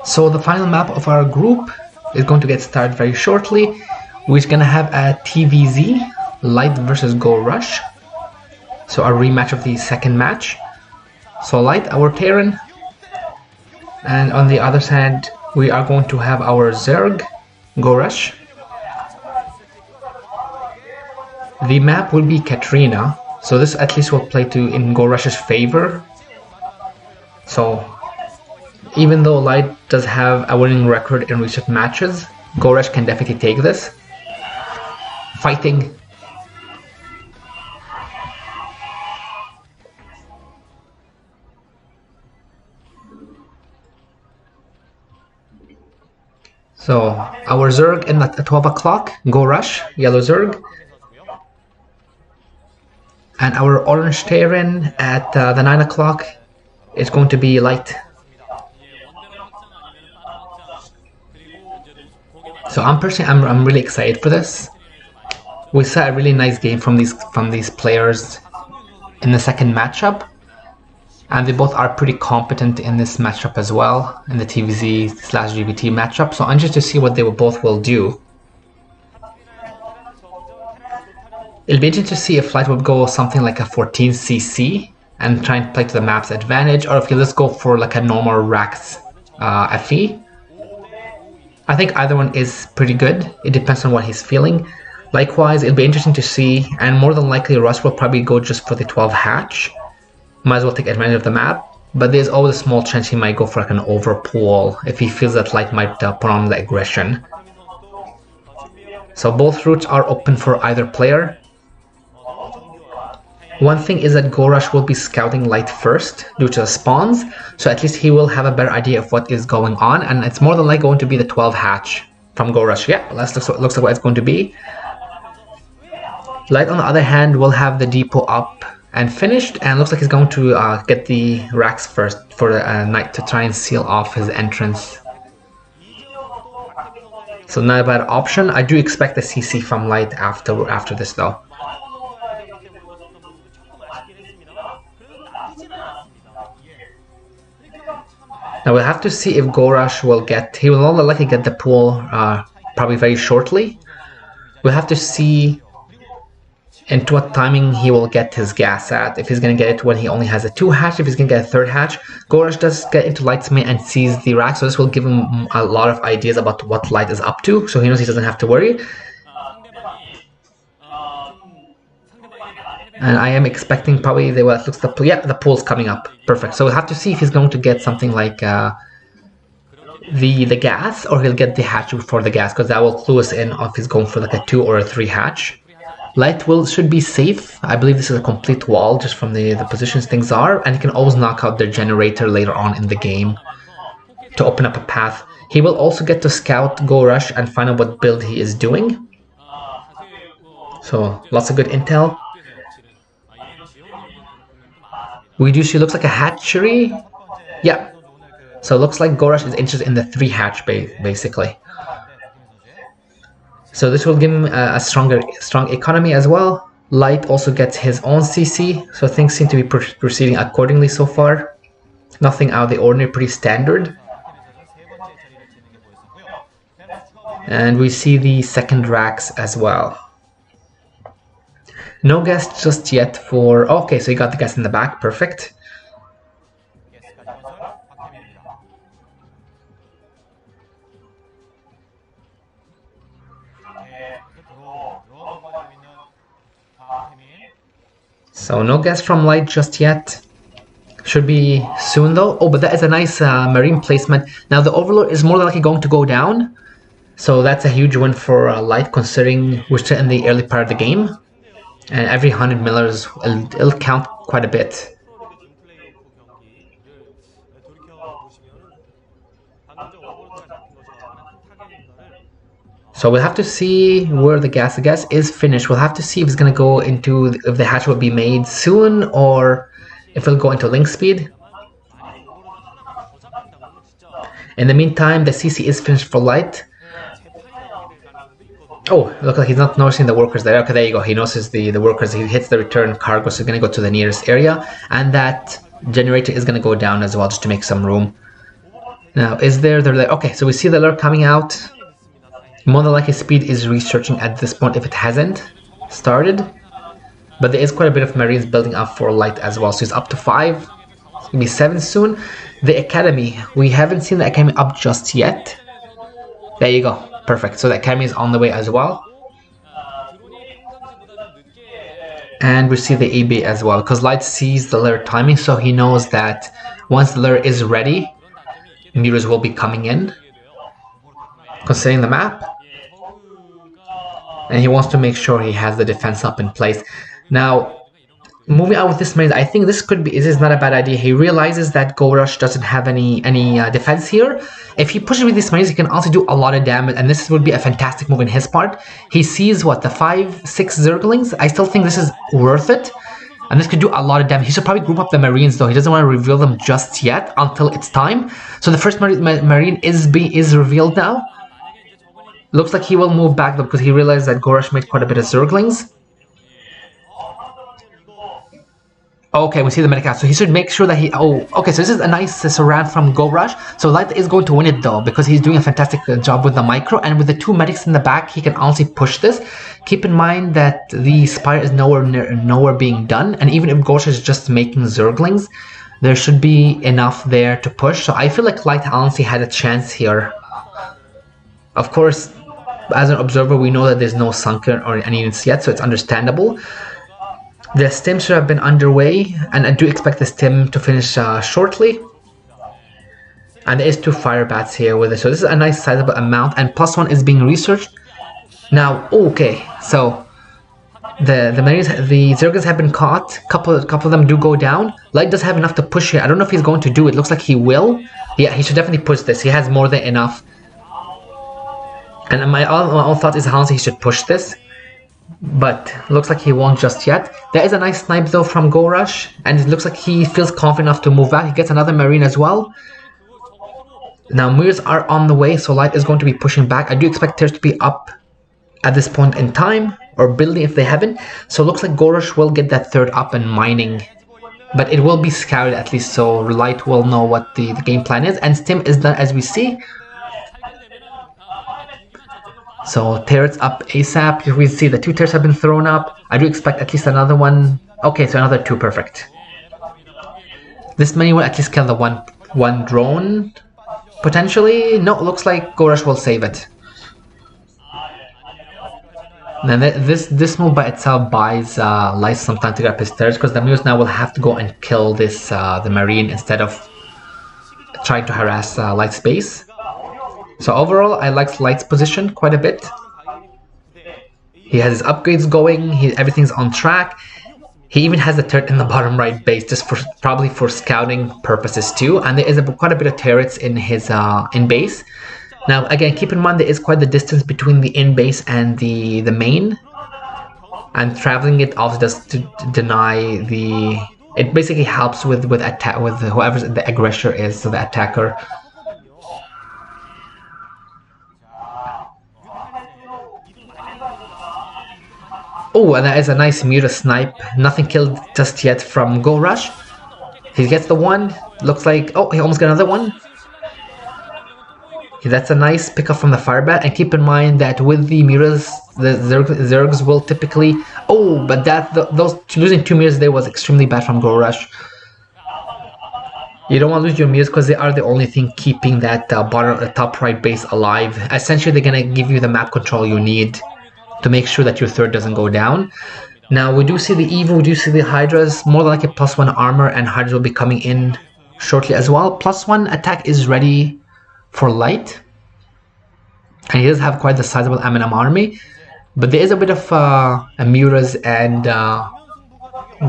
So the final map of our group is going to get started very shortly. We're going to have a TVZ, Light versus GoRush. So our rematch of the second match. So Light, our Terran. And on the other side, we are going to have our Zerg, GoRush. The map will be Katrina. So this at least will play in GoRush's favor. So even though Light does have a winning record in recent matches, GoRush can definitely take this. Fighting. So our Zerg in at 12 o'clock, GoRush, yellow Zerg. And our orange Terran at the 9 o'clock is going to be Light. So I'm really excited for this. We saw a really nice game from these players in the second matchup, and they both are pretty competent in this matchup as well, in the TVZ/GVT matchup. So I'm interested to see what they both will do. It'll be interesting to see if Light would go something like a 14cc and try and play to the map's advantage, or if he'll just go for like a normal Rax FE. I think either one is pretty good. It depends on what he's feeling. Likewise, it'll be interesting to see, and more than likely Russ will probably go just for the 12 hatch. Might as well take advantage of the map, but there's always a small chance he might go for like an overpull if he feels that Light might put on the aggression. So both routes are open for either player. One thing is that GoRush will be scouting Light first due to the spawns, so at least he will have a better idea of what is going on, and it's more than likely going to be the 12 hatch from GoRush. Yeah, that looks like what it's going to be. Light, on the other hand, will have the depot up and finished, and looks like he's going to get the racks first for the night to try and seal off his entrance. So not a bad option. I do expect a CC from Light after this though. Now we'll have to see if GoRush he will more likely get the pool probably very shortly. We'll have to see into what timing he will get his gas at. If he's going to get it when he only has a 2 hatch, if he's going to get a 3rd hatch. GoRush does get into Light's main and sees the rack, so this will give him a lot of ideas about what Light is up to, so he knows he doesn't have to worry. And I am expecting probably the pool's coming up. Perfect. So we'll have to see if he's going to get something like the gas, or he'll get the hatch before the gas, because that will clue us in if he's going for like a 2 or a 3 hatch. Light should be safe. I believe this is a complete wall just from the positions things are, and he can always knock out their generator later on in the game to open up a path. He will also get to scout GoRush and find out what build he is doing. So lots of good intel. We do see, looks like a hatchery. Yeah. So it looks like GoRush is interested in the 3 hatch basically. So this will give him a strong economy as well. Light also gets his own CC, so things seem to be proceeding accordingly so far. Nothing out of the ordinary, pretty standard. And we see the second racks as well. No gas just yet for... Okay, so you got the gas in the back, perfect. So no gas from Light just yet. Should be soon though. Oh, but that is a nice marine placement. Now the Overlord is more than likely going to go down. So that's a huge win for Light, considering we're still in the early part of the game. And every 100 millers, it'll count quite a bit. So we'll have to see where the gas is finished. We'll have to see if it's going to go into, if the hatch will be made soon, or if it'll go into link speed. In the meantime, the CC is finished for Light. Oh, it looks like he's not noticing the workers there. Okay, there you go. He notices the workers. He hits the return cargo, so he's going to go to the nearest area. And that generator is going to go down as well, just to make some room. Now, is there, they're like, okay, so we see the lure coming out. More than likely Speed is researching at this point if it hasn't started. But there is quite a bit of Marines building up for Light as well. So he's up to 5. It's going to be 7 soon. The Academy, we haven't seen the Academy up just yet. There you go. Perfect. So the Academy is on the way as well. And we see the AB as well, because Light sees the lure timing, so he knows that once the lure is ready, mirrors will be coming in, considering the map. And he wants to make sure he has the defense up in place. Now, moving out with this Marines, I think this is not a bad idea. He realizes that GoRush doesn't have any defense here. If he pushes with these Marines, he can also do a lot of damage, and this would be a fantastic move in his part. He sees what, the 5-6 Zerglings? I still think this is worth it, and this could do a lot of damage. He should probably group up the Marines though. He doesn't want to reveal them just yet until it's time. So the first Marine is revealed now. Looks like he will move back though, because he realized that GoRush made quite a bit of Zerglings. Okay, we see the medic out, so he should make sure that he... Oh, okay, so this is a nice surround from GoRush. So Light is going to win it though, because he's doing a fantastic job with the micro, and with the 2 medics in the back, he can honestly push this. Keep in mind that the Spire is nowhere being done, and even if GoRush is just making Zerglings, there should be enough there to push. So I feel like Light honestly had a chance here. Of course, as an observer, we know that there's no sunken or any units yet, so it's understandable. The stim should have been underway, and I do expect the stim to finish shortly. And there is 2 fire bats here with it, so this is a nice sizable amount, and +1 is being researched. Now, okay, so the Zerglings have been caught. Couple of them do go down. Light does have enough to push here. I don't know if he's going to do it. Looks like he will. Yeah, he should definitely push this. He has more than enough. And my own thought is honestly he should push this. But looks like he won't just yet. There is a nice snipe though from GoRush, and it looks like he feels confident enough to move back. He gets another Marine as well. Now mirrors are on the way, so Light is going to be pushing back. I do expect Tears to be up at this point in time, or building if they haven't. So it looks like GoRush will get that 3rd up and mining. But it will be scouted at least, so Light will know what the game plan is. And Stim is done as we see. So turrets up ASAP. Here we see the 2 turrets have been thrown up. I do expect at least another one. Okay, so another 2, perfect. This many will at least kill the one drone, potentially. No, looks like GoRush will save it. Now this move by itself buys Light some time to get up his stairs, because the Muse now will have to go and kill this the Marine instead of trying to harass Light's base. So overall, I like Light's position quite a bit. He has his upgrades going, everything's on track. He even has a turret in the bottom right base, just probably for scouting purposes too. And there is quite a bit of turrets in his in base. Now again, keep in mind there is quite the distance between the in base and the main. And traveling it also does to deny the... It basically helps with attack with whoever the aggressor is, so the attacker. Oh, and that is a nice Mira snipe. Nothing killed just yet from GoRush. He gets the 1. Looks like... Oh, he almost got another one. That's a nice pickup from the Firebat. And keep in mind that with the Miras, the Zergs will typically... Oh, but those losing 2 Miras there was extremely bad from GoRush. You don't want to lose your Miras because they are the only thing keeping that top right base alive. Essentially, they're going to give you the map control you need to make sure that your 3rd doesn't go down. Now we do see the Evo, we do see the Hydras, more than like a +1 armor, and Hydras will be coming in shortly as well. +1 attack is ready for Light, and he does have quite the sizable M&M army, but there is a bit of Muras and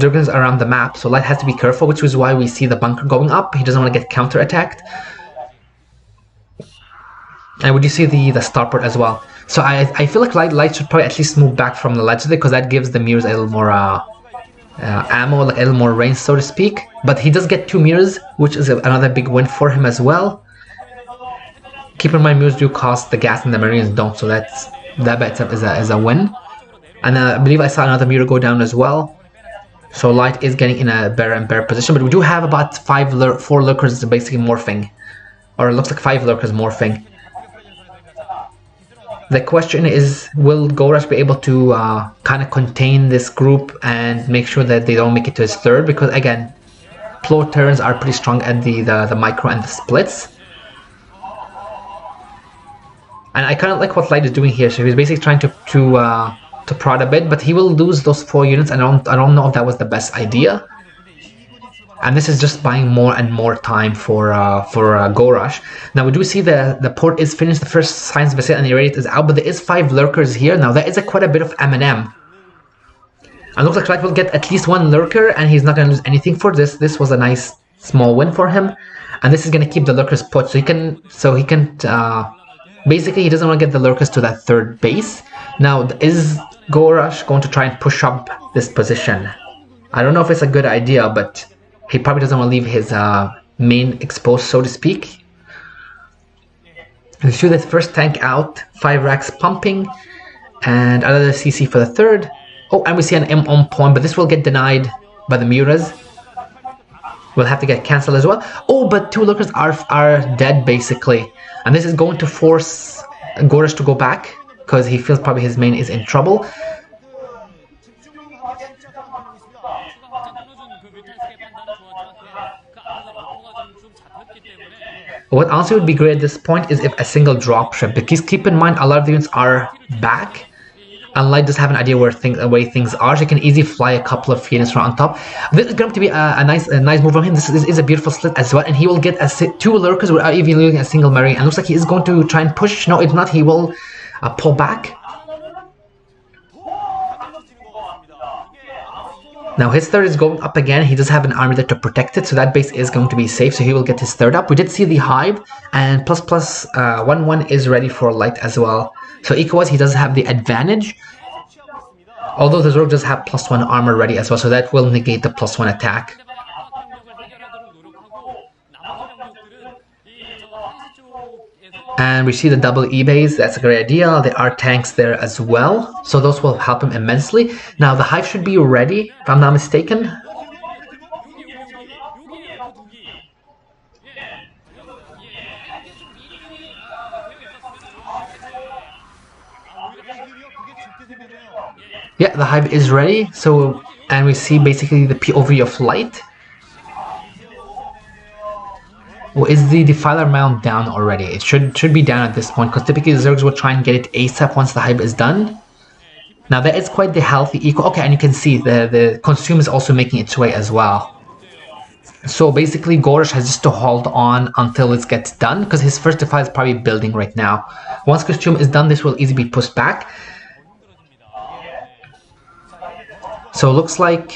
Dragons around the map, so Light has to be careful, which is why we see the bunker going up. He doesn't want to get counter-attacked. And we do see the starport as well. So I feel like Light should probably at least move back from the legendary, because that gives the mirrors a little more ammo, like a little more range, so to speak. But he does get 2 mirrors, which is another big win for him as well. Keep in mind, mirrors do cost the gas and the Marines don't, so that by itself is a win. And I believe I saw another mirror go down as well. So Light is getting in a better and better position, but we do have about 4 lurkers basically morphing. Or it looks like 5 lurkers morphing. The question is, will GoRush be able to kind of contain this group and make sure that they don't make it to his third? Because again, floor turns are pretty strong at the micro and the splits. And I kind of like what Light is doing here. So he's basically trying to prod a bit, but he will lose those 4 units. I don't know if that was the best idea. And this is just buying more and more time for GoRush. Now we do see the port is finished, the first signs of a sale and the irradiate is out, but there is 5 lurkers here. Now that is quite a bit of M&M. And looks like Light will get at least 1 lurker, and he's not going to lose anything for this. This was a nice small win for him, and this is going to keep the lurkers put. So he can basically he doesn't want to get the lurkers to that third base. Now is GoRush going to try and push up this position? I don't know if it's a good idea, but he probably doesn't want to leave his main exposed, so to speak. Let's shoot the first tank out, 5 racks pumping, and another CC for the third. Oh, and we see an M on point, but this will get denied by the Muras. Will have to get cancelled as well. Oh, but 2 lurkers are dead basically, and this is going to force GoRush to go back because he feels probably his main is in trouble. What also would be great at this point is if a single dropship, because keep in mind a lot of the units are back, and Light does have an idea where things are, so he can easily fly a couple of units from on top. This is going to be a nice move from him. This is a beautiful slit as well, and he will get 2 lurkers without even losing a single Marine. And looks like he is going to try and push. No, if not, he will pull back. Now his third is going up again. He does have an army there to protect it, so that base is going to be safe, so he will get his third up. We did see the hive, and ++1/1 is ready for Light as well. So eco-wise, he does have the advantage, although the Zerg does have +1 armor ready as well, so that will negate the +1 attack. And we see the double E-base, that's a great idea. There are tanks there as well, so those will help him immensely. Now the hive should be ready, if I'm not mistaken. Yeah, the hive is ready, so, and we see basically the POV of Light. Well, is the Defiler Mound down already? It should be down at this point, because typically the Zergs will try and get it ASAP once the hive is done. Now that is quite the healthy eco. Okay, and you can see the Consume is also making its way as well. So basically GoRush has just to hold on until it gets done, because his first Defiler is probably building right now. Once Consume is done, this will easily be pushed back. So it looks like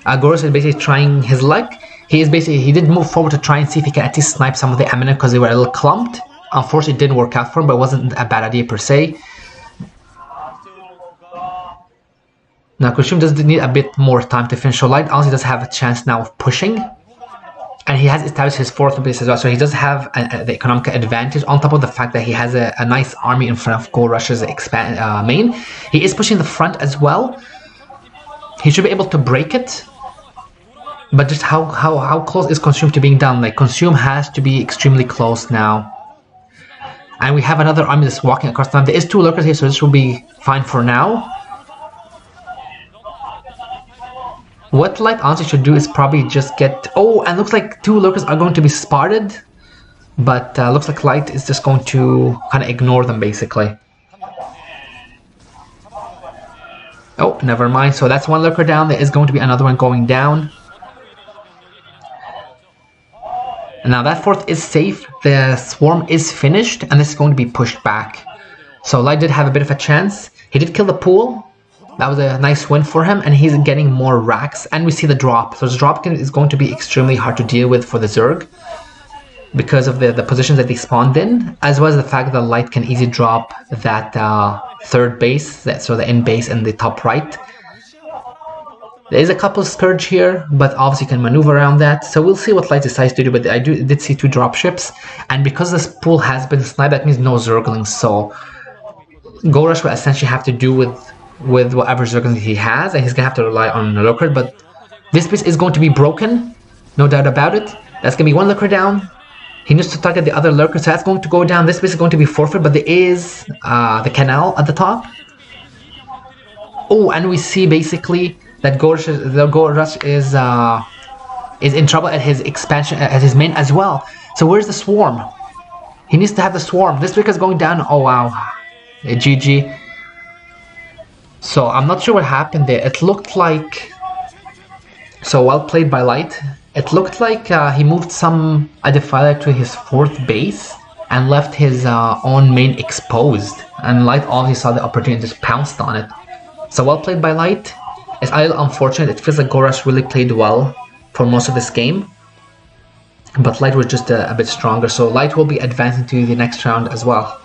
GoRush is basically trying his luck. He did move forward to try and see if he can at least snipe some of the Eminent because they were a little clumped. Unfortunately, it didn't work out for him, but it wasn't a bad idea per se. Now, Kushum does need a bit more time to finish. So Light honestly does have a chance now of pushing. And he has established his 4th base as well, so he does have the economic advantage on top of the fact that he has a nice army in front of GoRush's main. He is pushing the front as well. He should be able to break it. But just how close is Consume to being done? Like, Consume has to be extremely close now. And we have another army that's walking across the map. There is 2 lurkers here, so this will be fine for now. What Light honestly should do is probably just get... Oh, and looks like 2 lurkers are going to be spotted. But looks like Light is just going to kind of ignore them, basically. Oh, never mind. So that's 1 lurker down. There is going to be another one going down. Now that 4th is safe, the swarm is finished, and this is going to be pushed back. So Light did have a bit of a chance. He did kill the pool. That was a nice win for him, and he's getting more racks. And we see the drop. So the drop is going to be extremely hard to deal with for the Zerg because of the positions that they spawned in, as well as the fact that Light can easily drop that 3rd base, so the end base in the top right. There is a couple Scourge here, but obviously you can maneuver around that. So we'll see what Light decides to do, but I did see 2 dropships. And because this pool has been sniped, that means no Zerglings. So GoRush will essentially have to do with whatever Zerglings he has, and he's going to have to rely on a lurker. But this base is going to be broken, no doubt about it. That's going to be 1 lurker down. He needs to target the other lurker, so that's going to go down. This base is going to be forfeit, but there is the canal at the top. Oh, and we see basically that GoRush is in trouble at his expansion, at his main as well. So where's the swarm? He needs to have the swarm. This trick is going down. Oh wow, GG. So I'm not sure what happened there. It looked like, so well played by Light. It looked like he moved a defiler to his 4th base and left his own main exposed. And Light obviously saw the opportunity and just pounced on it. So well played by Light. It's a little unfortunate. It feels like GoRush really played well for most of this game. But Light was just a bit stronger. So Light will be advancing to the next round as well.